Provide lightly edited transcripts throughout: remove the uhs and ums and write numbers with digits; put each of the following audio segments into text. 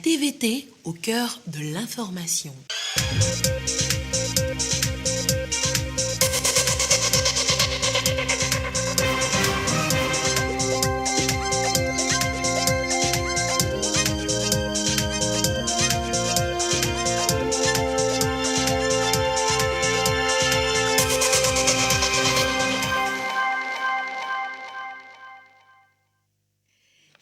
TVT au cœur de l'information.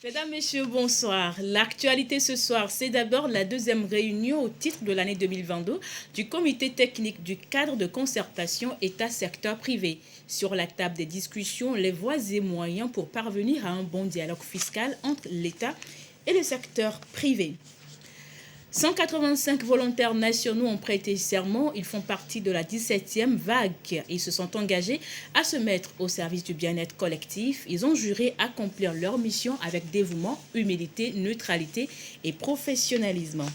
Mesdames, Messieurs, bonsoir. L'actualité ce soir, c'est d'abord la deuxième réunion au titre de l'année 2022 du comité technique du cadre de concertation État-secteur privé. Sur la table des discussions, les voies et moyens pour parvenir à un bon dialogue fiscal entre l'État et le secteur privé. 185 volontaires nationaux ont prêté serment. Ils font partie de la 17e vague. Ils se sont engagés à se mettre au service du bien-être collectif. Ils ont juré accomplir leur mission avec dévouement, humilité, neutralité et professionnalisme.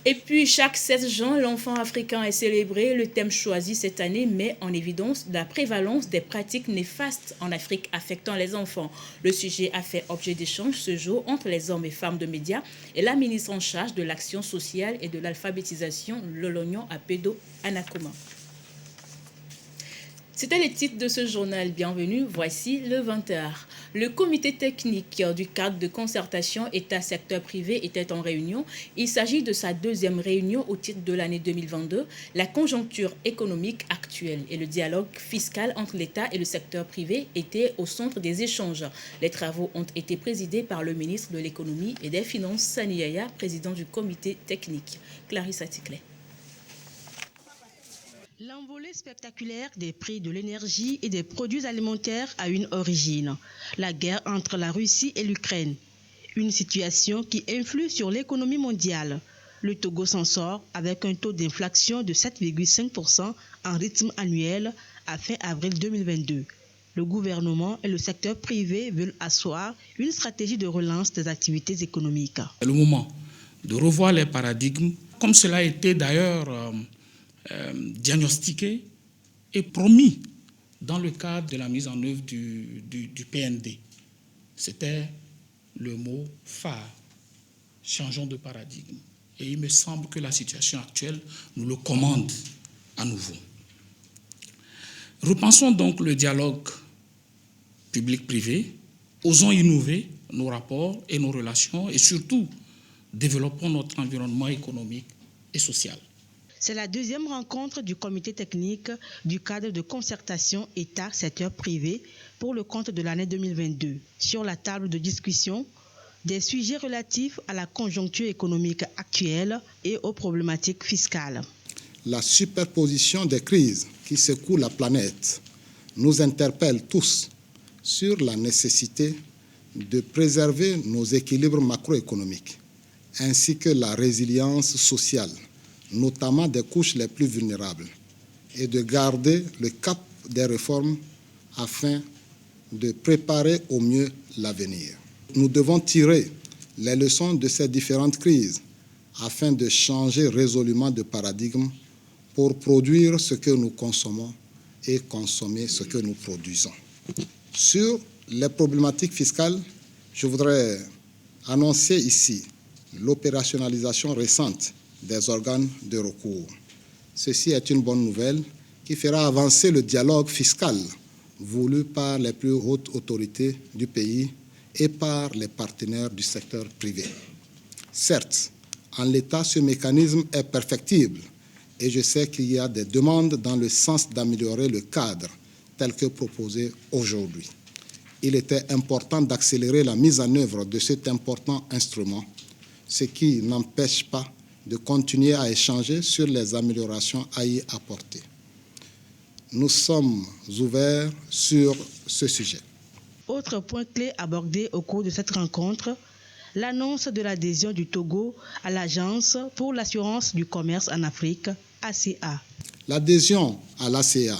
Et puis, chaque 16 juin, l'enfant africain est célébré. Le thème choisi cette année met en évidence la prévalence des pratiques néfastes en Afrique affectant les enfants. Le sujet a fait objet d'échanges ce jour entre les hommes et femmes de médias et la ministre en charge de l'action sociale et de l'alphabétisation, Lolognon Apedo Anakoma. C'était les titres de ce journal. Bienvenue, voici le 20h. Le comité technique du cadre de concertation État-secteur privé était en réunion. Il s'agit de sa deuxième réunion au titre de l'année 2022. La conjoncture économique actuelle et le dialogue fiscal entre l'État et le secteur privé étaient au centre des échanges. Les travaux ont été présidés par le ministre de l'Économie et des Finances, Sani Yaya, président du comité technique. Clarisse Aticlé. L'envolée spectaculaire des prix de l'énergie et des produits alimentaires a une origine, la guerre entre la Russie et l'Ukraine. Une situation qui influe sur l'économie mondiale. Le Togo s'en sort avec un taux d'inflation de 7,5% en rythme annuel à fin avril 2022. Le gouvernement et le secteur privé veulent asseoir une stratégie de relance des activités économiques. C'est le moment de revoir les paradigmes, comme cela a été d'ailleurs diagnostiqué et promis dans le cadre de la mise en œuvre du PND. C'était le mot phare, changeons de paradigme. Et il me semble que la situation actuelle nous le commande à nouveau. Repensons donc le dialogue public-privé, osons innover nos rapports et nos relations et surtout développons notre environnement économique et social. C'est la deuxième rencontre du comité technique du cadre de concertation État-secteur privé pour le compte de l'année 2022. Sur la table de discussion, des sujets relatifs à la conjoncture économique actuelle et aux problématiques fiscales. La superposition des crises qui secouent la planète nous interpelle tous sur la nécessité de préserver nos équilibres macroéconomiques ainsi que la résilience sociale, notamment des couches les plus vulnérables, et de garder le cap des réformes afin de préparer au mieux l'avenir. Nous devons tirer les leçons de ces différentes crises afin de changer résolument de paradigme pour produire ce que nous consommons et consommer ce que nous produisons. Sur les problématiques fiscales, je voudrais annoncer ici l'opérationnalisation récente des organes de recours. Ceci est une bonne nouvelle qui fera avancer le dialogue fiscal voulu par les plus hautes autorités du pays et par les partenaires du secteur privé. Certes, en l'état, ce mécanisme est perfectible et je sais qu'il y a des demandes dans le sens d'améliorer le cadre tel que proposé aujourd'hui. Il était important d'accélérer la mise en œuvre de cet important instrument, ce qui n'empêche pas de continuer à échanger sur les améliorations à y apporter. Nous sommes ouverts sur ce sujet. Autre point clé abordé au cours de cette rencontre, l'annonce de l'adhésion du Togo à l'Agence pour l'assurance du commerce en Afrique, ACA. L'adhésion à l'ACA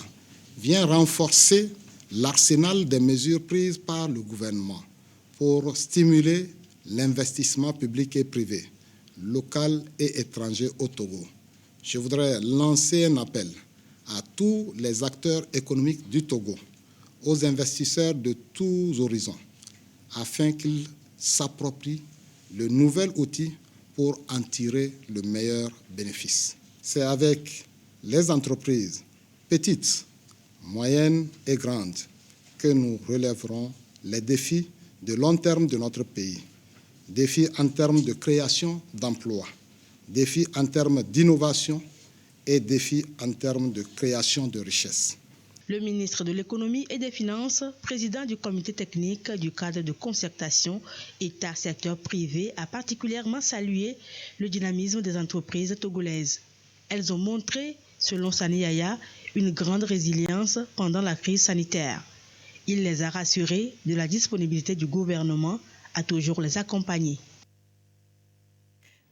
vient renforcer l'arsenal des mesures prises par le gouvernement pour stimuler l'investissement public et privé, local et étranger au Togo. Je voudrais lancer un appel à tous les acteurs économiques du Togo, aux investisseurs de tous horizons, afin qu'ils s'approprient le nouvel outil pour en tirer le meilleur bénéfice. C'est avec les entreprises petites, moyennes et grandes que nous relèverons les défis de long terme de notre pays. Défis en termes de création d'emplois, défis en termes d'innovation et défis en termes de création de richesses. Le ministre de l'Économie et des Finances, président du comité technique du cadre de concertation État-secteur privé, a particulièrement salué le dynamisme des entreprises togolaises. Elles ont montré, selon Sani Yaya, une grande résilience pendant la crise sanitaire. Il les a rassurées de la disponibilité du gouvernement à toujours les accompagner.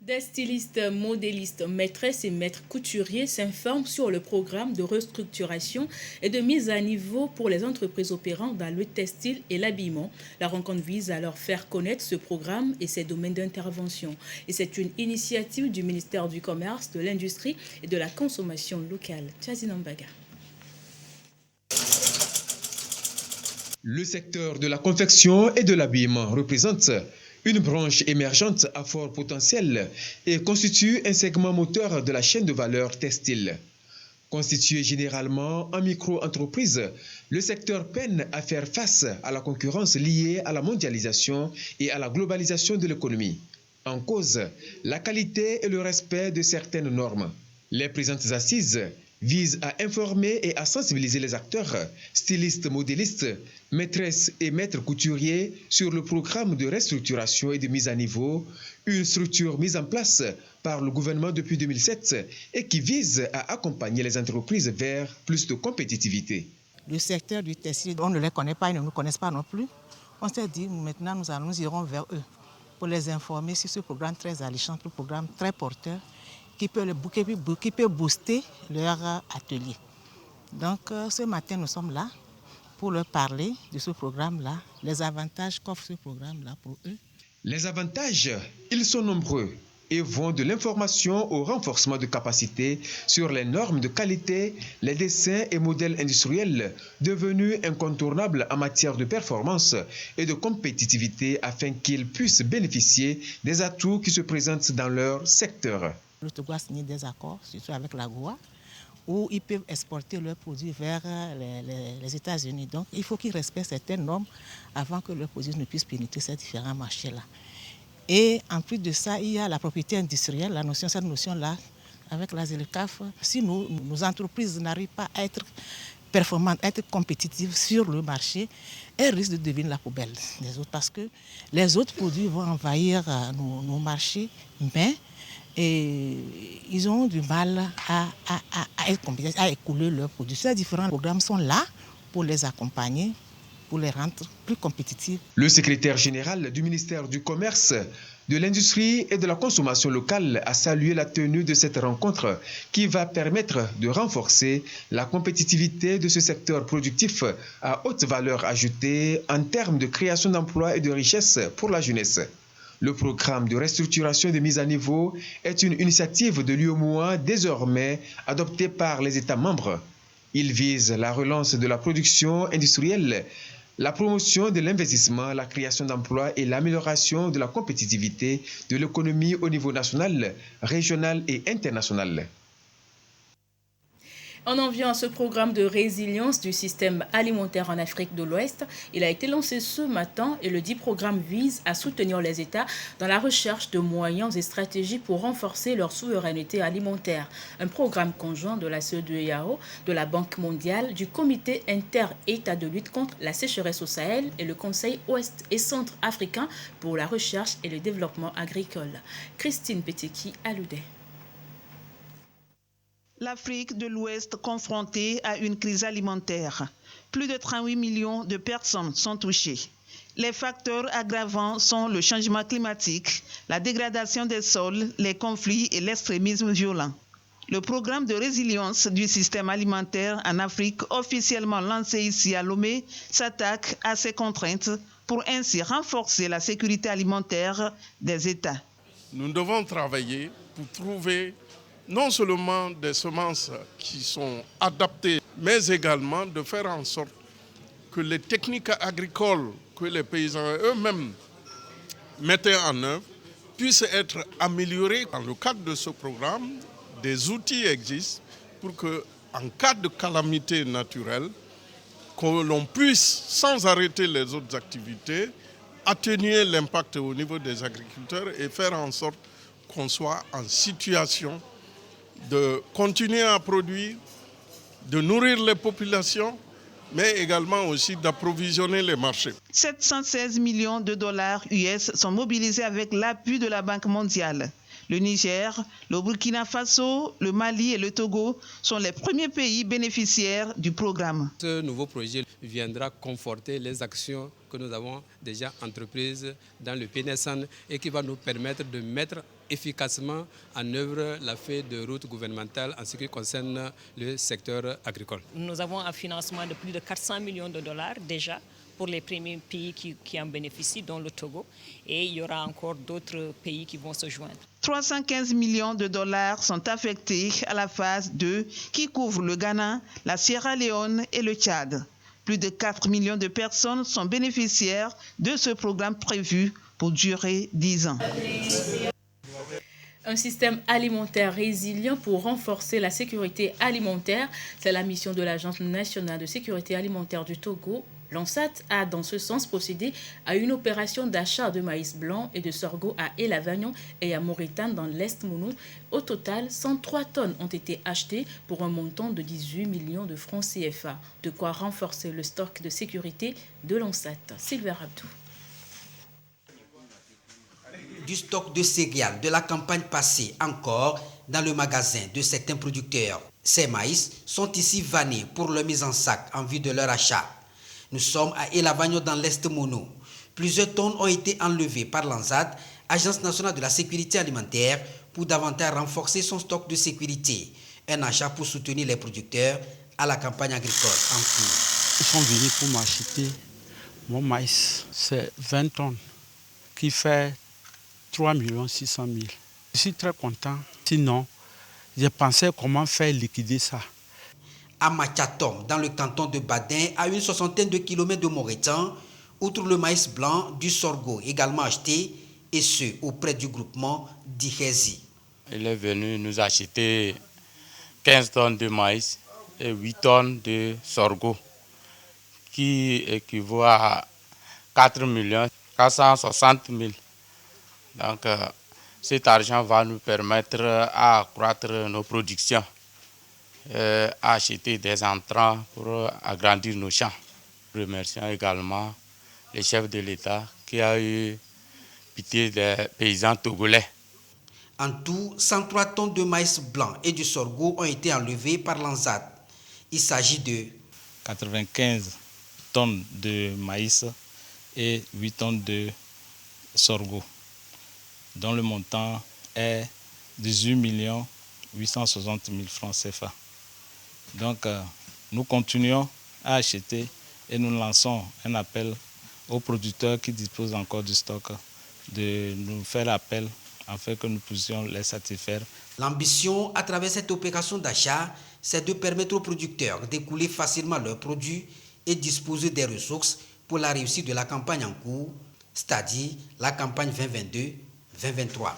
Des stylistes, modélistes, maîtresses et maîtres couturiers s'informent sur le programme de restructuration et de mise à niveau pour les entreprises opérant dans le textile et l'habillement. La rencontre vise à leur faire connaître ce programme et ses domaines d'intervention. Et c'est une initiative du ministère du Commerce, de l'Industrie et de la Consommation locale. Tchazinambaga. Le secteur de la confection et de l'habillement représente une branche émergente à fort potentiel et constitue un segment moteur de la chaîne de valeur textile. Constitué généralement en micro-entreprise, le secteur peine à faire face à la concurrence liée à la mondialisation et à la globalisation de l'économie. En cause, la qualité et le respect de certaines normes. Les présentes assises visent à informer et à sensibiliser les acteurs, stylistes, modélistes, maîtresses et maîtres couturiers sur le programme de restructuration et de mise à niveau, une structure mise en place par le gouvernement depuis 2007 et qui vise à accompagner les entreprises vers plus de compétitivité. Le secteur du textile, on ne les connaît pas, ils ne nous connaissent pas non plus. On s'est dit, maintenant nous irons vers eux pour les informer sur ce programme très alléchant, ce programme très porteur, qui peut booster leur atelier. Donc ce matin, nous sommes là pour leur parler de ce programme-là, les avantages qu'offre ce programme-là pour eux. Les avantages, ils sont nombreux et vont de l'information au renforcement de capacités sur les normes de qualité, les dessins et modèles industriels devenus incontournables en matière de performance et de compétitivité afin qu'ils puissent bénéficier des atouts qui se présentent dans leur secteur. Le Togo a signé des accords, surtout avec la GOA, où ils peuvent exporter leurs produits vers les États-Unis. Donc, il faut qu'ils respectent certaines normes avant que leurs produits ne puissent pénétrer ces différents marchés-là. Et en plus de ça, il y a la propriété industrielle, cette notion-là, avec la ZLECAf. Si nos entreprises n'arrivent pas à être performantes, à être compétitives sur le marché, elles risquent de devenir la poubelle des autres parce que les autres produits vont envahir nos marchés, mais et ils ont du mal à être compétitifs, à écouler leurs produits. Ces différents programmes sont là pour les accompagner, pour les rendre plus compétitifs. Le secrétaire général du ministère du Commerce, de l'Industrie et de la Consommation locale a salué la tenue de cette rencontre qui va permettre de renforcer la compétitivité de ce secteur productif à haute valeur ajoutée en termes de création d'emplois et de richesses pour la jeunesse. Le programme de restructuration et de mise à niveau est une initiative de l'UEMOA désormais adoptée par les États membres. Il vise la relance de la production industrielle, la promotion de l'investissement, la création d'emplois et l'amélioration de la compétitivité de l'économie au niveau national, régional et international. On en vient à ce programme de résilience du système alimentaire en Afrique de l'Ouest. Il a été lancé ce matin et le dit programme vise à soutenir les États dans la recherche de moyens et stratégies pour renforcer leur souveraineté alimentaire. Un programme conjoint de la CEDEAO, de la Banque mondiale, du Comité inter-État de lutte contre la sécheresse au Sahel et le Conseil ouest et centre-africain pour la recherche et le développement agricole. Christine Peteki-Aloudé. L'Afrique de l'Ouest confrontée à une crise alimentaire. Plus de 38 millions de personnes sont touchées. Les facteurs aggravants sont le changement climatique, la dégradation des sols, les conflits et l'extrémisme violent. Le programme de résilience du système alimentaire en Afrique, officiellement lancé ici à Lomé, s'attaque à ces contraintes pour ainsi renforcer la sécurité alimentaire des États. Nous devons travailler pour trouver non seulement des semences qui sont adaptées, mais également de faire en sorte que les techniques agricoles que les paysans eux-mêmes mettaient en œuvre puisse être améliorée. Dans le cadre de ce programme, des outils existent pour que, en cas de calamité naturelle, que l'on puisse, sans arrêter les autres activités, atténuer l'impact au niveau des agriculteurs et faire en sorte qu'on soit en situation de continuer à produire, de nourrir les populations, mais également aussi d'approvisionner les marchés. 716 millions de dollars US sont mobilisés avec l'appui de la Banque mondiale. Le Niger, le Burkina Faso, le Mali et le Togo sont les premiers pays bénéficiaires du programme. Ce nouveau projet viendra conforter les actions que nous avons déjà entreprises dans le PNSN et qui va nous permettre de mettre efficacement en œuvre la feuille de route gouvernementale en ce qui concerne le secteur agricole. Nous avons un financement de plus de 400 millions de dollars déjà pour les premiers pays qui en bénéficient, dont le Togo. Et il y aura encore d'autres pays qui vont se joindre. 315 millions de dollars sont affectés à la phase 2 qui couvre le Ghana, la Sierra Leone et le Tchad. Plus de 4 millions de personnes sont bénéficiaires de ce programme prévu pour durer 10 ans. Un système alimentaire résilient pour renforcer la sécurité alimentaire, c'est la mission de l'Agence nationale de sécurité alimentaire du Togo. L'ANSAT a dans ce sens procédé à une opération d'achat de maïs blanc et de sorgho à Elavagnon et à Mauritanie dans l'Est Mounou. Au total, 103 tonnes ont été achetées pour un montant de 18 millions de francs CFA. De quoi renforcer le stock de sécurité de l'ANSAT. Sylvain Abdou. Du stock de céréales de la campagne passée encore dans le magasin de certains producteurs. Ces maïs sont ici vannés pour leur mise en sac en vue de leur achat. Nous sommes à Elavagnon dans l'Est Mono. Plusieurs tonnes ont été enlevées par l'ANSAT, Agence nationale de la sécurité alimentaire, pour davantage renforcer son stock de sécurité. Un achat pour soutenir les producteurs à la campagne agricole en cours. Ils sont venus pour m'acheter mon maïs. C'est 20 tonnes qui fait 3 600 000. Je suis très content. Sinon, j'ai pensé comment faire liquider ça. À Machatom, dans le canton de Badin, à une soixantaine de kilomètres de Mauritanie, outre le maïs blanc, du sorgho également acheté, et ce auprès du groupement d'Ihezi. Il est venu nous acheter 15 tonnes de maïs et 8 tonnes de sorgho, qui équivaut à 4 460 000. Donc, cet argent va nous permettre d'accroître nos productions, à acheter des entrants pour agrandir nos champs. Remercions également le chef de l'État qui a eu pitié des paysans togolais. En tout, 103 tonnes de maïs blanc et du sorgho ont été enlevées par l'ANSAT. Il s'agit de 95 tonnes de maïs et 8 tonnes de sorgho, dont le montant est 18 860 000 francs CFA. Donc, nous continuons à acheter et nous lançons un appel aux producteurs qui disposent encore du stock de nous faire appel afin que nous puissions les satisfaire. L'ambition à travers cette opération d'achat, c'est de permettre aux producteurs d'écouler facilement leurs produits et disposer des ressources pour la réussite de la campagne en cours, c'est-à-dire la campagne 2022-2023.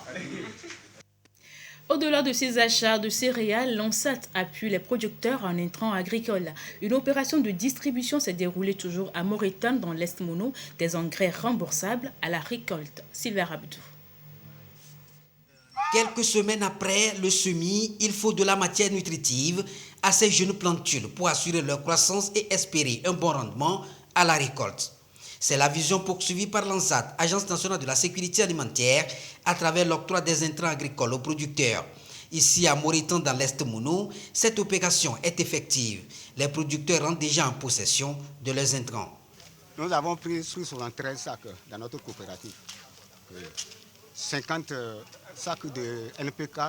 Au-delà de ces achats de céréales, l'ANSAT appuie les producteurs en intrants agricoles. Une opération de distribution s'est déroulée toujours à Mauritanie dans l'Est Mono, des engrais remboursables à la récolte. Sylvain Abdou. Quelques semaines après le semis, il faut de la matière nutritive à ces jeunes plantules pour assurer leur croissance et espérer un bon rendement à la récolte. C'est la vision poursuivie par l'ANSAT, Agence nationale de la sécurité alimentaire, à travers l'octroi des intrants agricoles aux producteurs. Ici à Mauritanie dans l'Est Mono, cette opération est effective. Les producteurs rentrent déjà en possession de leurs intrants. Nous avons pris 73 sacs dans notre coopérative. 50 sacs de NPK,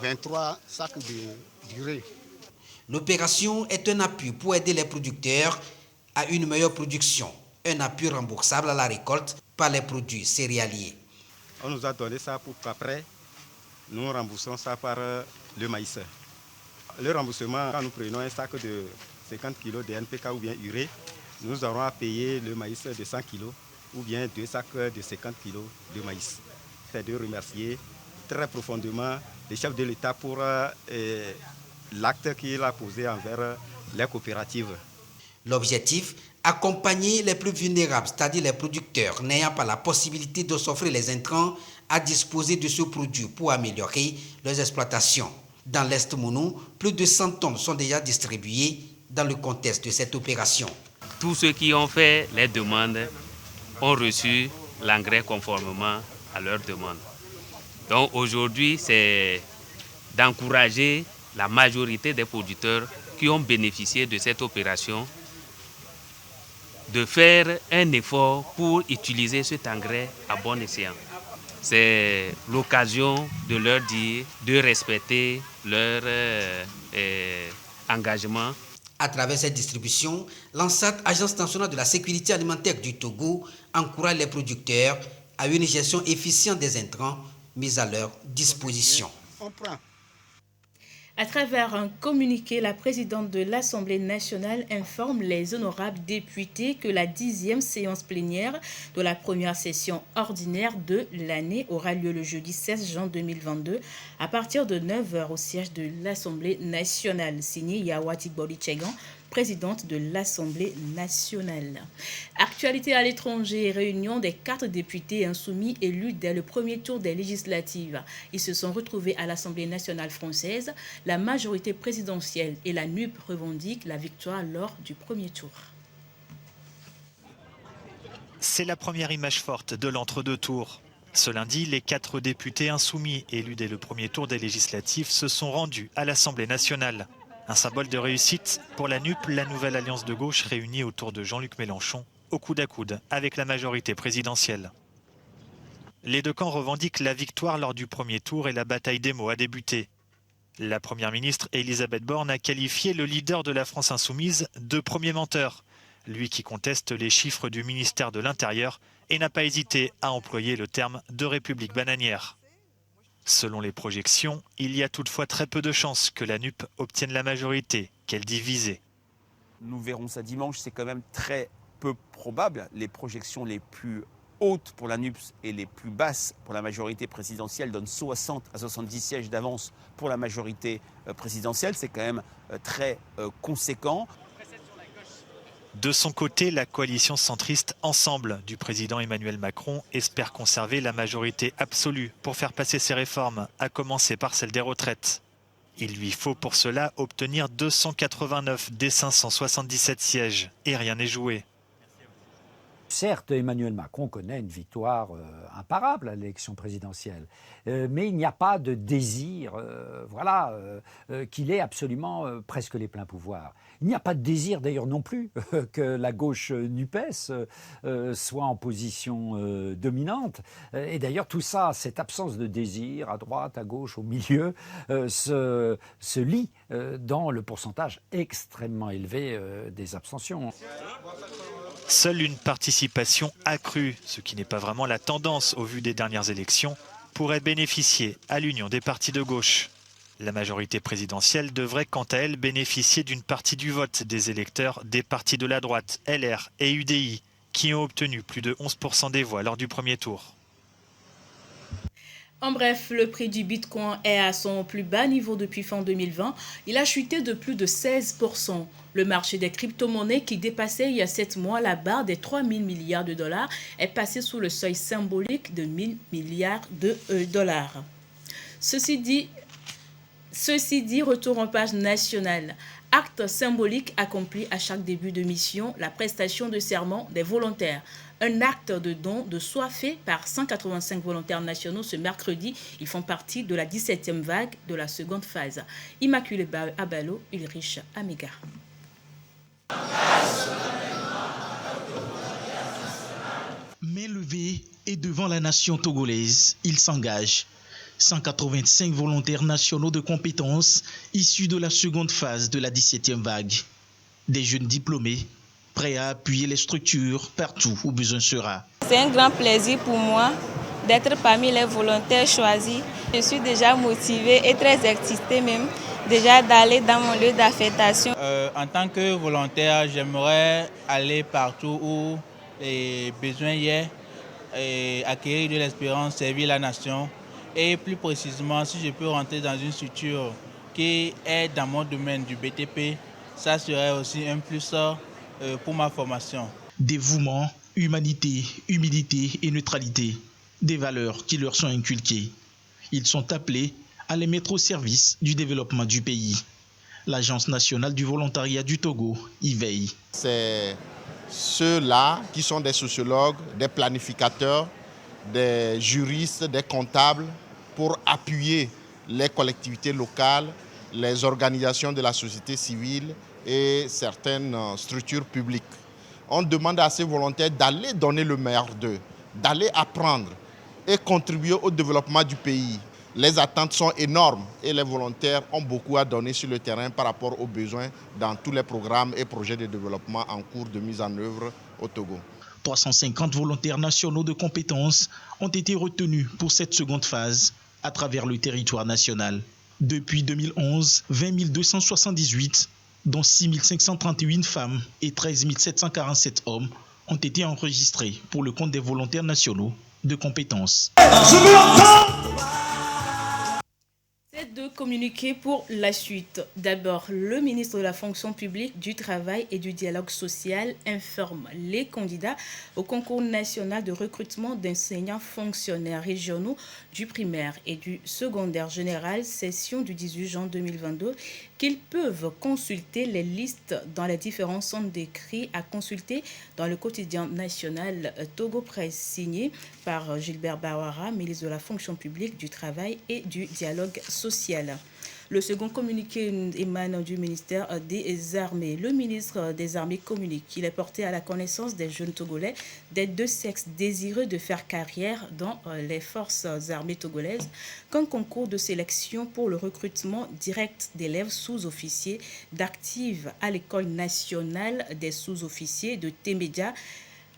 23 sacs d'urée. L'opération est un appui pour aider les producteurs à une meilleure production, un appui remboursable à la récolte par les produits céréaliers. On nous a donné ça pour qu'après, nous remboursons ça par le maïs. Le remboursement, quand nous prenons un sac de 50 kg de NPK ou bien urée, nous aurons à payer le maïs de 100 kg ou bien 2 sacs de 50 kg de maïs. c'est de remercier très profondément le chef de l'État pour l'acte qu'il a posé envers les coopératives. L'objectif, accompagner les plus vulnérables, c'est-à-dire les producteurs n'ayant pas la possibilité de s'offrir les intrants à disposer de ce produit pour améliorer leurs exploitations. Dans l'Est Mounou, plus de 100 tonnes sont déjà distribuées dans le contexte de cette opération. Tous ceux qui ont fait les demandes ont reçu l'engrais conformément à leurs demandes. Donc aujourd'hui, c'est d'encourager la majorité des producteurs qui ont bénéficié de cette opération de faire un effort pour utiliser cet engrais à bon escient. C'est l'occasion de leur dire de respecter leur engagement. À travers cette distribution, l'ANSAT, Agence nationale de la sécurité alimentaire du Togo, encourage les producteurs à une gestion efficiente des intrants mis à leur disposition. À travers un communiqué, la présidente de l'Assemblée nationale informe les honorables députés que la 10e séance plénière de la première session ordinaire de l'année aura lieu le jeudi 16 juin 2022 à partir de 9h au siège de l'Assemblée nationale. Signé Yawati Boli-Tchegan, présidente de l'Assemblée nationale. Actualité à l'étranger, réunion des 4 députés insoumis élus dès le premier tour des législatives. Ils se sont retrouvés à l'Assemblée nationale française. La majorité présidentielle et la NUP revendiquent la victoire lors du premier tour. C'est la première image forte de l'entre-deux tours. Ce lundi, les 4 députés insoumis élus dès le premier tour des législatives se sont rendus à l'Assemblée nationale. Un symbole de réussite pour la NUP, la nouvelle alliance de gauche réunie autour de Jean-Luc Mélenchon, au coude à coude avec la majorité présidentielle. Les deux camps revendiquent la victoire lors du premier tour et la bataille des mots a débuté. La première ministre Elisabeth Borne a qualifié le leader de la France insoumise de premier menteur, lui qui conteste les chiffres du ministère de l'Intérieur et n'a pas hésité à employer le terme de république bananière. Selon les projections, il y a toutefois très peu de chances que la NUP obtienne la majorité qu'elle dit viser. Nous verrons ça dimanche, c'est quand même très peu probable. Les projections les plus hautes pour la NUP et les plus basses pour la majorité présidentielle donnent 60 à 70 sièges d'avance pour la majorité présidentielle. C'est quand même très conséquent. De son côté, la coalition centriste Ensemble du président Emmanuel Macron espère conserver la majorité absolue pour faire passer ses réformes, à commencer par celle des retraites. Il lui faut pour cela obtenir 289 des 577 sièges et rien n'est joué. Certes, Emmanuel Macron connaît une victoire imparable à l'élection présidentielle, mais il n'y a pas de désir qu'il ait absolument presque les pleins pouvoirs. Il n'y a pas de désir d'ailleurs non plus que la gauche NUPES soit en position dominante. Et d'ailleurs tout ça, cette absence de désir à droite, à gauche, au milieu, se lit dans le pourcentage extrêmement élevé des abstentions. Seule une participation accrue, ce qui n'est pas vraiment la tendance au vu des dernières élections, pourrait bénéficier à l'union des partis de gauche. La majorité présidentielle devrait quant à elle bénéficier d'une partie du vote des électeurs des partis de la droite, LR et UDI, qui ont obtenu plus de 11% des voix lors du premier tour. En bref, le prix du Bitcoin est à son plus bas niveau depuis fin 2020. Il a chuté de plus de 16%. Le marché des crypto-monnaies qui dépassait il y a 7 mois la barre des 3 000 milliards de dollars est passé sous le seuil symbolique de 1 000 milliards de dollars. Ceci dit, retour en page nationale. Acte symbolique accompli à chaque début de mission, la prestation de serment des volontaires. Un acte de don de soi fait par 185 volontaires nationaux ce mercredi. Ils font partie de la 17e vague de la seconde phase. Immaculée Abalo, Ulrich Amiga. Main levée et devant la nation togolaise, ils s'engagent. 185 volontaires nationaux de compétences issus de la seconde phase de la 17e vague. Des jeunes diplômés prêts à appuyer les structures partout où besoin sera. C'est un grand plaisir pour moi d'être parmi les volontaires choisis. Je suis déjà motivée et très excitée même déjà d'aller dans mon lieu d'affectation. En tant que volontaire, j'aimerais aller partout où les besoins y est, acquérir de l'expérience, servir la nation. Et plus précisément, si je peux rentrer dans une structure qui est dans mon domaine du BTP, ça serait aussi un plus pour ma formation. Dévouement, humanité, humilité et neutralité, des valeurs qui leur sont inculquées. Ils sont appelés à les mettre au service du développement du pays. L'Agence nationale du volontariat du Togo y veille. C'est ceux-là qui sont des sociologues, des planificateurs, des juristes, des comptables, pour appuyer les collectivités locales, les organisations de la société civile et certaines structures publiques. On demande à ces volontaires d'aller donner le meilleur d'eux, d'aller apprendre et contribuer au développement du pays. Les attentes sont énormes et les volontaires ont beaucoup à donner sur le terrain par rapport aux besoins dans tous les programmes et projets de développement en cours de mise en œuvre au Togo. 350 volontaires nationaux de compétences ont été retenus pour cette seconde phase à travers le territoire national. Depuis 2011, 20 278, dont 6 538 femmes et 13 747 hommes, ont été enregistrés pour le compte des volontaires nationaux de compétences. C'est de communiquer pour la suite. D'abord, le ministre de la fonction publique, du travail et du dialogue social informe les candidats au concours national de recrutement d'enseignants fonctionnaires régionaux du primaire et du secondaire général, session du 18 juin 2022, qu'ils peuvent consulter les listes dans les différents centres d'écrit à consulter dans le quotidien national Togo Presse, signé par Gilbert Bawara, ministre de la fonction publique, du travail et du dialogue social. Le second communiqué émane du ministère des Armées. Le ministre des Armées communique qu'il est porté à la connaissance des jeunes Togolais des deux sexes désireux de faire carrière dans les forces armées togolaises qu'un concours de sélection pour le recrutement direct d'élèves sous-officiers d'actifs à l'école nationale des sous-officiers de Témédia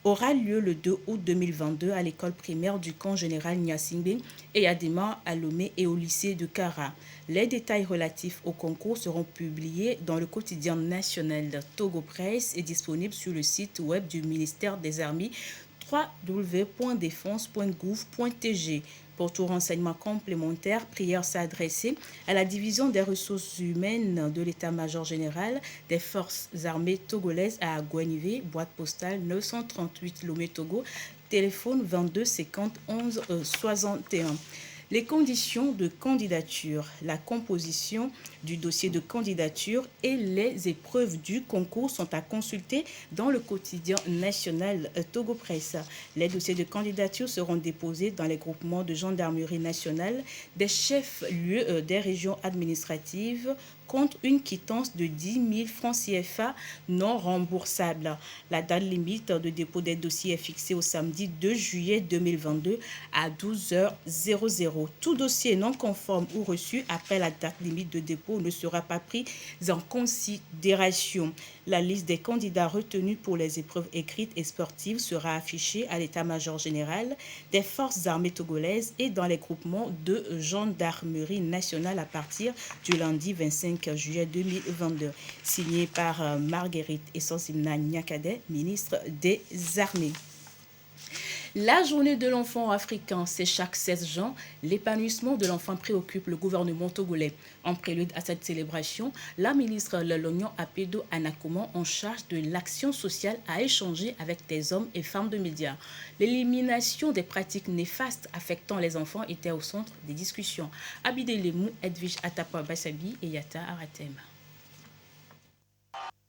aura lieu le 2 août 2022 à l'école primaire du camp général Nyasingbe et à Dema, à Lomé et au lycée de Kara. Les détails relatifs au concours seront publiés dans le quotidien national Togo Presse et disponibles sur le site web du ministère des Armées www.defense.gouv.tg. Pour tout renseignement complémentaire, prière s'adresser à la division des ressources humaines de l'état-major général des forces armées togolaises à Guanivé, boîte postale 938 Lomé Togo, téléphone 22 50 11 61. Les conditions de candidature, la composition du dossier de candidature et les épreuves du concours sont à consulter dans le quotidien national Togo Presse. Les dossiers de candidature seront déposés dans les groupements de gendarmerie nationale des chefs-lieux des régions administratives contre une quittance de 10 000 francs CFA non remboursable. La date limite de dépôt des dossiers est fixée au samedi 2 juillet 2022 à 12h00. Tout dossier non conforme ou reçu après la date limite de dépôt ne sera pas pris en considération. La liste des candidats retenus pour les épreuves écrites et sportives sera affichée à l'état-major général des forces armées togolaises et dans les groupements de gendarmerie nationale à partir du lundi 25 juillet 2022. Signé par Marguerite Essosimna Nyakade, ministre des Armées. La journée de l'enfant africain, c'est chaque 16 juin. L'épanouissement de l'enfant préoccupe le gouvernement togolais. En prélude à cette célébration, la ministre Lelognon Apedo Anakoman, en charge de l'action sociale, a échangé avec des hommes et femmes de médias. L'élimination des pratiques néfastes affectant les enfants était au centre des discussions. Abide Lemou, Edwige Atapa Bassabi et Yata Aratem.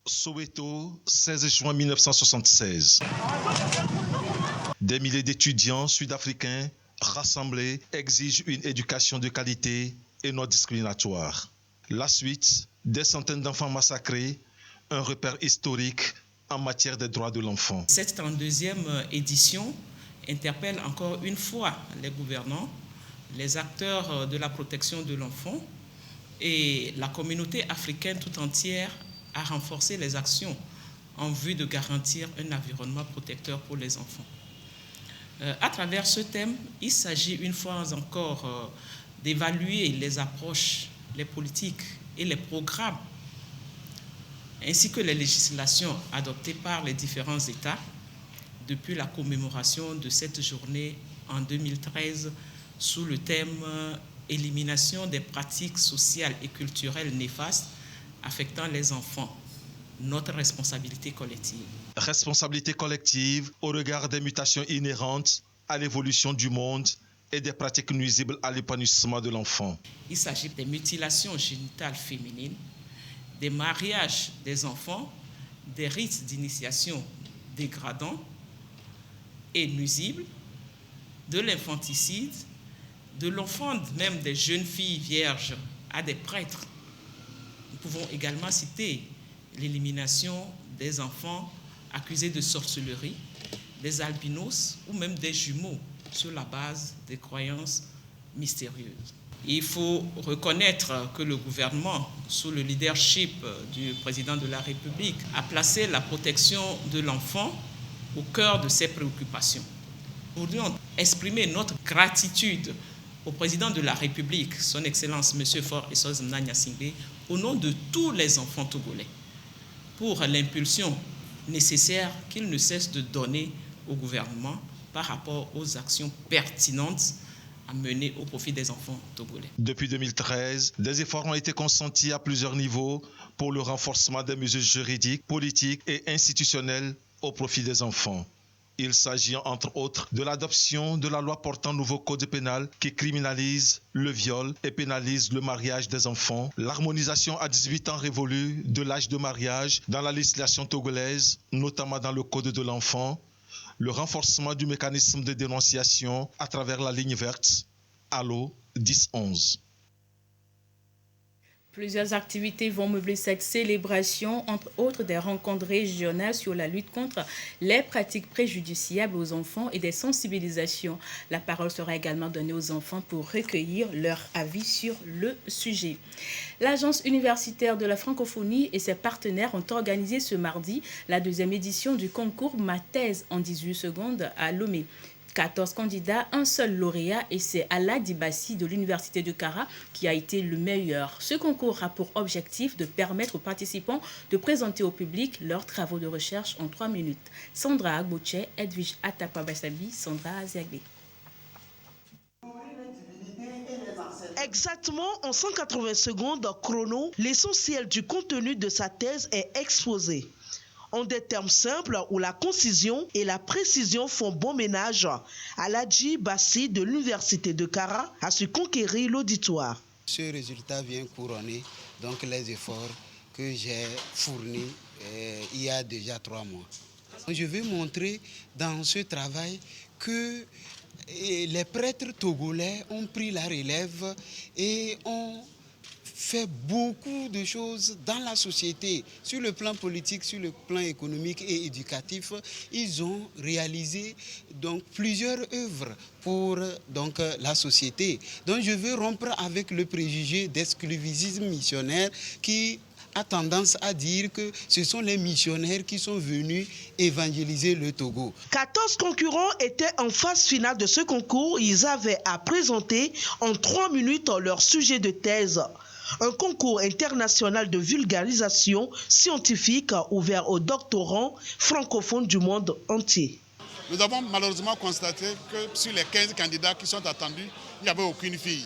Soweto, 16 juin 1976. Des milliers d'étudiants sud-africains rassemblés exigent une éducation de qualité et non discriminatoire. La suite, des centaines d'enfants massacrés, un repère historique en matière des droits de l'enfant. Cette 32e édition interpelle encore une fois les gouvernants, les acteurs de la protection de l'enfant et la communauté africaine tout entière à renforcer les actions en vue de garantir un environnement protecteur pour les enfants. À travers ce thème, il s'agit une fois encore d'évaluer les approches, les politiques et les programmes, ainsi que les législations adoptées par les différents États depuis la commémoration de cette journée en 2013 sous le thème « Élimination des pratiques sociales et culturelles néfastes affectant les enfants, notre responsabilité collective ». Responsabilité collective au regard des mutations inhérentes à l'évolution du monde et des pratiques nuisibles à l'épanouissement de l'enfant. Il s'agit des mutilations génitales féminines, des mariages des enfants, des rites d'initiation dégradants et nuisibles, de l'infanticide, de l'offrande même des jeunes filles vierges à des prêtres. Nous pouvons également citer l'élimination des enfants accusés de sorcellerie, des albinos ou même des jumeaux sur la base des croyances mystérieuses. Il faut reconnaître que le gouvernement, sous le leadership du président de la République, a placé la protection de l'enfant au cœur de ses préoccupations. Nous voudrions exprimer notre gratitude au président de la République, son Excellence M. Faure Essozimna Gnassingbé, au nom de tous les enfants togolais, pour l'impulsion nécessaire qu'il ne cesse de donner au gouvernement par rapport aux actions pertinentes à mener au profit des enfants togolais. Depuis 2013, des efforts ont été consentis à plusieurs niveaux pour le renforcement des mesures juridiques, politiques et institutionnelles au profit des enfants. Il s'agit entre autres de l'adoption de la loi portant nouveau code pénal qui criminalise le viol et pénalise le mariage des enfants, l'harmonisation à 18 ans révolue de l'âge de mariage dans la législation togolaise, notamment dans le code de l'enfant, le renforcement du mécanisme de dénonciation à travers la ligne verte Allo 1011. Plusieurs activités vont meubler cette célébration, entre autres des rencontres régionales sur la lutte contre les pratiques préjudiciables aux enfants et des sensibilisations. La parole sera également donnée aux enfants pour recueillir leur avis sur le sujet. L'Agence universitaire de la francophonie et ses partenaires ont organisé ce mardi la deuxième édition du concours Ma thèse en 18 secondes à Lomé. 14 candidats, un seul lauréat et c'est Aladi Bassi de l'Université de Kara qui a été le meilleur. Ce concours a pour objectif de permettre aux participants de présenter au public leurs travaux de recherche en 3 minutes. Sandra Agboche, Edwige Atapabasabi, Sandra Aziagbe. Exactement en 180 secondes chrono, l'essentiel du contenu de sa thèse est exposé. En des termes simples où la concision et la précision font bon ménage, Aladi Bassi de l'Université de Kara a su conquérir l'auditoire. Ce résultat vient couronner donc les efforts que j'ai fournis il y a déjà 3 mois. Je vais montrer dans ce travail que les prêtres togolais ont pris la relève et ont fait beaucoup de choses dans la société, sur le plan politique, sur le plan économique et éducatif. Ils ont réalisé donc plusieurs œuvres pour donc la société. Donc je veux rompre avec le préjugé d'exclusivisme missionnaire qui a tendance à dire que ce sont les missionnaires qui sont venus évangéliser le Togo. 14 concurrents étaient en phase finale de ce concours. Ils avaient à présenter en 3 minutes leur sujet de thèse. Un concours international de vulgarisation scientifique ouvert aux doctorants francophones du monde entier. Nous avons malheureusement constaté que sur les 15 candidats qui sont attendus, il n'y avait aucune fille.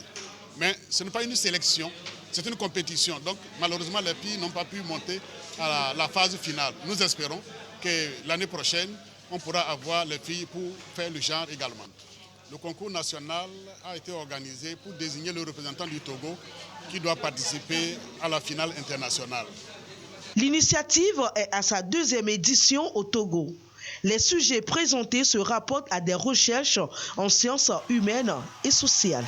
Mais ce n'est pas une sélection, c'est une compétition. Donc malheureusement, les filles n'ont pas pu monter à la phase finale. Nous espérons que l'année prochaine, on pourra avoir les filles pour faire le genre également. Le concours national a été organisé pour désigner le représentant du Togo qui doit participer à la finale internationale. L'initiative est à sa 2e édition au Togo. Les sujets présentés se rapportent à des recherches en sciences humaines et sociales.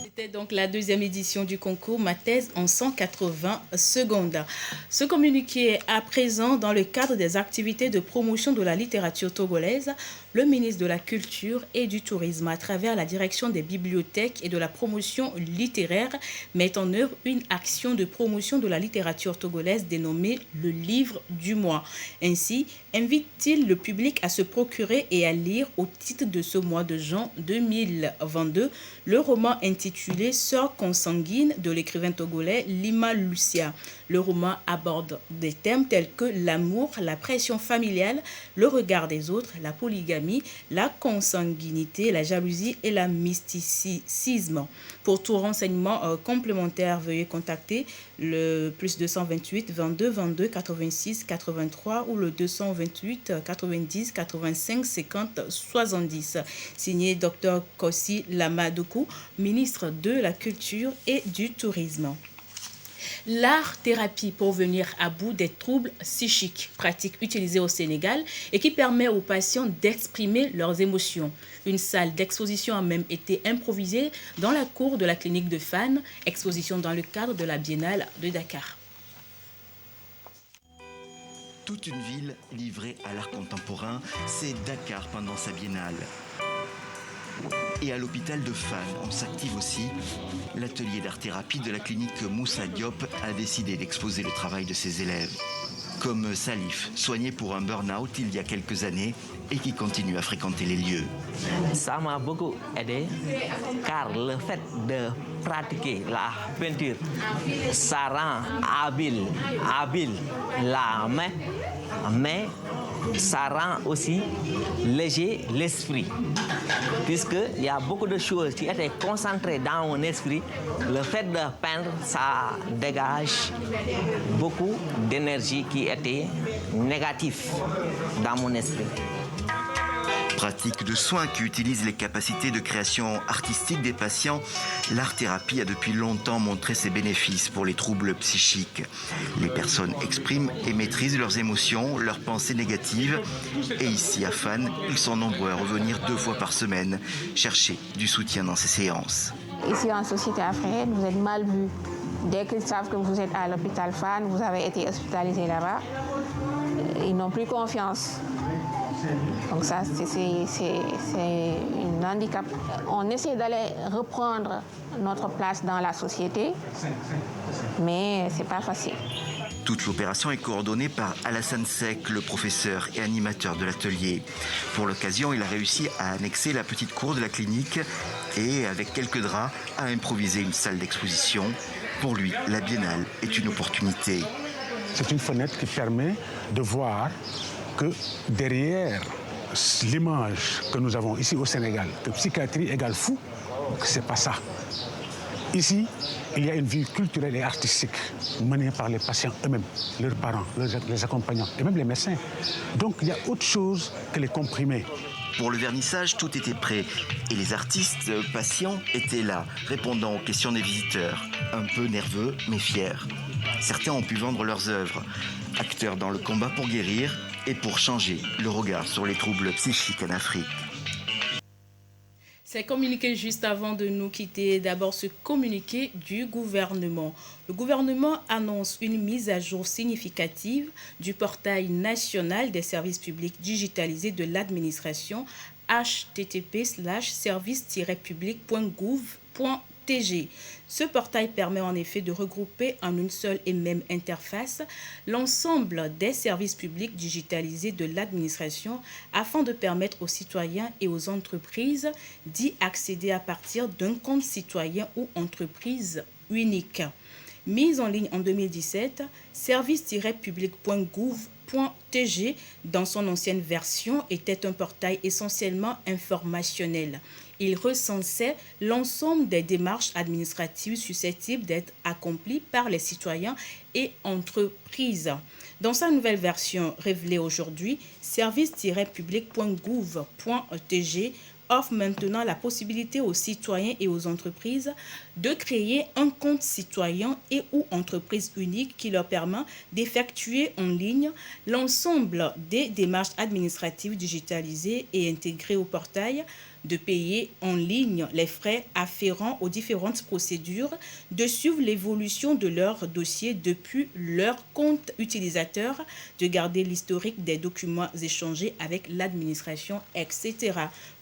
C'était donc la 2e édition du concours Ma thèse en 180 secondes. Ce communiqué à présent dans le cadre des activités de promotion de la littérature togolaise, le ministre de la Culture et du Tourisme, à travers la direction des bibliothèques et de la promotion littéraire, met en œuvre une action de promotion de la littérature togolaise dénommée le Livre du mois. Ainsi, invite-t-il le public à se procurer et à lire au titre de ce mois de juin 2022 le roman intitulé intitulé Sœur consanguine de l'écrivain togolais Lima Lucia. Le roman aborde des thèmes tels que l'amour, la pression familiale, le regard des autres, la polygamie, la consanguinité, la jalousie et la mysticisme. Pour tout renseignement complémentaire, veuillez contacter le +228 22 22 86 83 ou le 228 90 85 50 70. Signé Dr Kossi Lamadoukou, ministre de la Culture et du Tourisme. L'art-thérapie pour venir à bout des troubles psychiques, pratique utilisée au Sénégal et qui permet aux patients d'exprimer leurs émotions. Une salle d'exposition a même été improvisée dans la cour de la clinique de Fann, exposition dans le cadre de la Biennale de Dakar. Toute une ville livrée à l'art contemporain, c'est Dakar pendant sa biennale. Et à l'hôpital de Fann, on s'active aussi. L'atelier d'art-thérapie de la clinique Moussa Diop a décidé d'exposer le travail de ses élèves. Comme Salif, soigné pour un burn-out il y a quelques années et qui continue à fréquenter les lieux. Ça m'a beaucoup aidé car le fait de pratiquer la peinture, ça rend habile la main, mais ça rend aussi léger l'esprit. Puisqu'il y a beaucoup de choses qui étaient concentrées dans mon esprit, le fait de peindre, ça dégage beaucoup d'énergie qui était négative dans mon esprit. Pratique de soins qui utilise les capacités de création artistique des patients, l'art-thérapie a depuis longtemps montré ses bénéfices pour les troubles psychiques. Les personnes expriment et maîtrisent leurs émotions, leurs pensées négatives. Et ici à Fann, ils sont nombreux à revenir 2 fois par semaine, chercher du soutien dans ces séances. Ici en société africaine, vous êtes mal vu. Dès qu'ils savent que vous êtes à l'hôpital Fann, vous avez été hospitalisé là-bas, ils n'ont plus confiance. Donc ça, c'est un handicap. On essaie d'aller reprendre notre place dans la société, mais c'est pas facile. Toute l'opération est coordonnée par Alassane Seck, le professeur et animateur de l'atelier. Pour l'occasion, il a réussi à annexer la petite cour de la clinique et, avec quelques draps, à improviser une salle d'exposition. Pour lui, la biennale est une opportunité. C'est une fenêtre qui permet de voir que derrière l'image que nous avons ici au Sénégal, que psychiatrie égale fou, c'est pas ça. Ici, il y a une vie culturelle et artistique menée par les patients eux-mêmes, leurs parents, les accompagnants et même les médecins. Donc il y a autre chose que les comprimés. Pour le vernissage, tout était prêt et les artistes patients étaient là, répondant aux questions des visiteurs, un peu nerveux mais fiers. Certains ont pu vendre leurs œuvres, acteurs dans le combat pour guérir et pour changer le regard sur les troubles psychiques en Afrique. C'est communiqué juste avant de nous quitter. D'abord, ce communiqué du gouvernement. Le gouvernement annonce une mise à jour significative du portail national des services publics digitalisés de l'administration http://service-public.gouv.tg. Ce portail permet en effet de regrouper en une seule et même interface l'ensemble des services publics digitalisés de l'administration afin de permettre aux citoyens et aux entreprises d'y accéder à partir d'un compte citoyen ou entreprise unique. Mise en ligne en 2017, service-public.gouv.tg dans son ancienne version était un portail essentiellement informationnel. Il recensait l'ensemble des démarches administratives susceptibles d'être accomplies par les citoyens et entreprises. Dans sa nouvelle version révélée aujourd'hui, service-public.gouv.tg offre maintenant la possibilité aux citoyens et aux entreprises de créer un compte citoyen et ou entreprise unique qui leur permet d'effectuer en ligne l'ensemble des démarches administratives digitalisées et intégrées au portail, de payer en ligne les frais afférents aux différentes procédures, de suivre l'évolution de leur dossier depuis leur compte utilisateur, de garder l'historique des documents échangés avec l'administration, etc.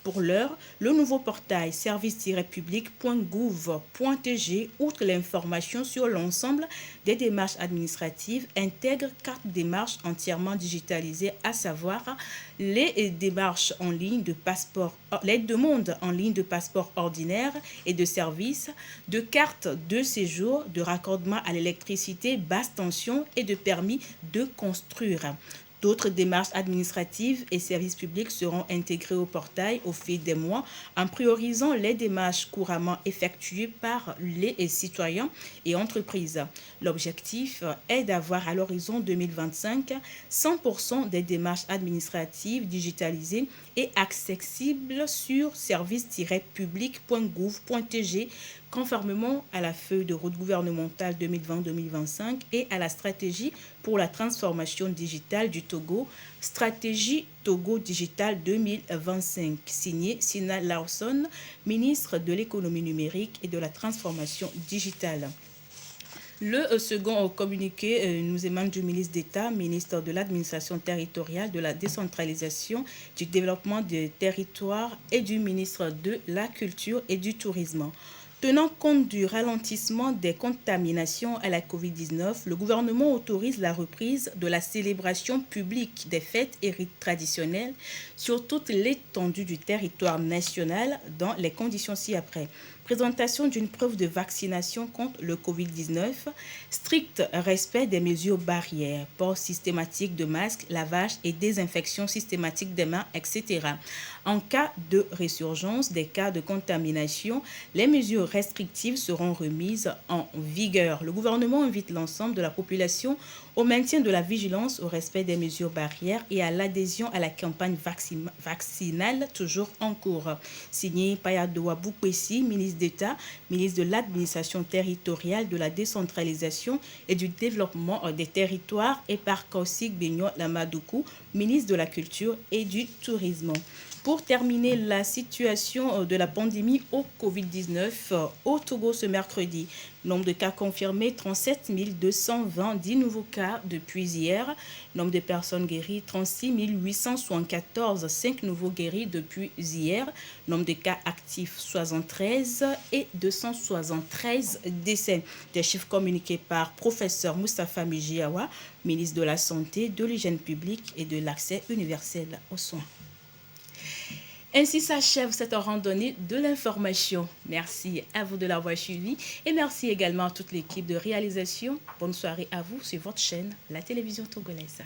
Pour l'heure, le nouveau portail service-public.gouv.tg, outre l'information sur l'ensemble des démarches administratives, intègre 4 démarches entièrement digitalisées, à savoir les démarches en ligne de passeport, l'aide demande en ligne de passeports ordinaires et de services, de cartes de séjour, de raccordement à l'électricité basse tension et de permis de construire. D'autres démarches administratives et services publics seront intégrés au portail au fil des mois en priorisant les démarches couramment effectuées par les citoyens et entreprises. L'objectif est d'avoir à l'horizon 2025 100% des démarches administratives digitalisées et accessibles sur service-public.gouv.tg conformément à la feuille de route gouvernementale 2020-2025 et à la stratégie pour la transformation digitale du Togo, stratégie Togo Digital 2025, signé Sina Lawson, ministre de l'économie numérique et de la transformation digitale. Le second communiqué nous émane du ministre d'État, ministre de l'administration territoriale, de la décentralisation, du développement des territoires et du ministre de la culture et du tourisme. Tenant compte du ralentissement des contaminations à la COVID-19, le gouvernement autorise la reprise de la célébration publique des fêtes et rites traditionnels sur toute l'étendue du territoire national dans les conditions ci-après. Présentation d'une preuve de vaccination contre le Covid-19, strict respect des mesures barrières, port systématique de masques, lavage et désinfection systématique des mains, etc. En cas de résurgence des cas de contamination, les mesures restrictives seront remises en vigueur. Le gouvernement invite l'ensemble de la population au maintien de la vigilance, au respect des mesures barrières et à l'adhésion à la campagne vaccinale toujours en cours. Signé Payadoa Boukwesi, ministre d'État, ministre de l'administration territoriale, de la décentralisation et du développement des territoires, et par Kausik Benyo Lamadoukou, ministre de la culture et du tourisme. Pour terminer, la situation de la pandémie au Covid-19 au Togo ce mercredi. Nombre de cas confirmés, 37 220, 10 nouveaux cas depuis hier. Nombre de personnes guéries, 36 874, 5 nouveaux guéris depuis hier. Nombre de cas actifs, 73 et 273 décès. Des chiffres communiqués par professeur Moustapha Mijiawa, ministre de la Santé, de l'Hygiène publique et de l'Accès universel aux soins. Ainsi s'achève cette randonnée de l'information. Merci à vous de l'avoir suivi et merci également à toute l'équipe de réalisation. Bonne soirée à vous sur votre chaîne, la télévision togolaise.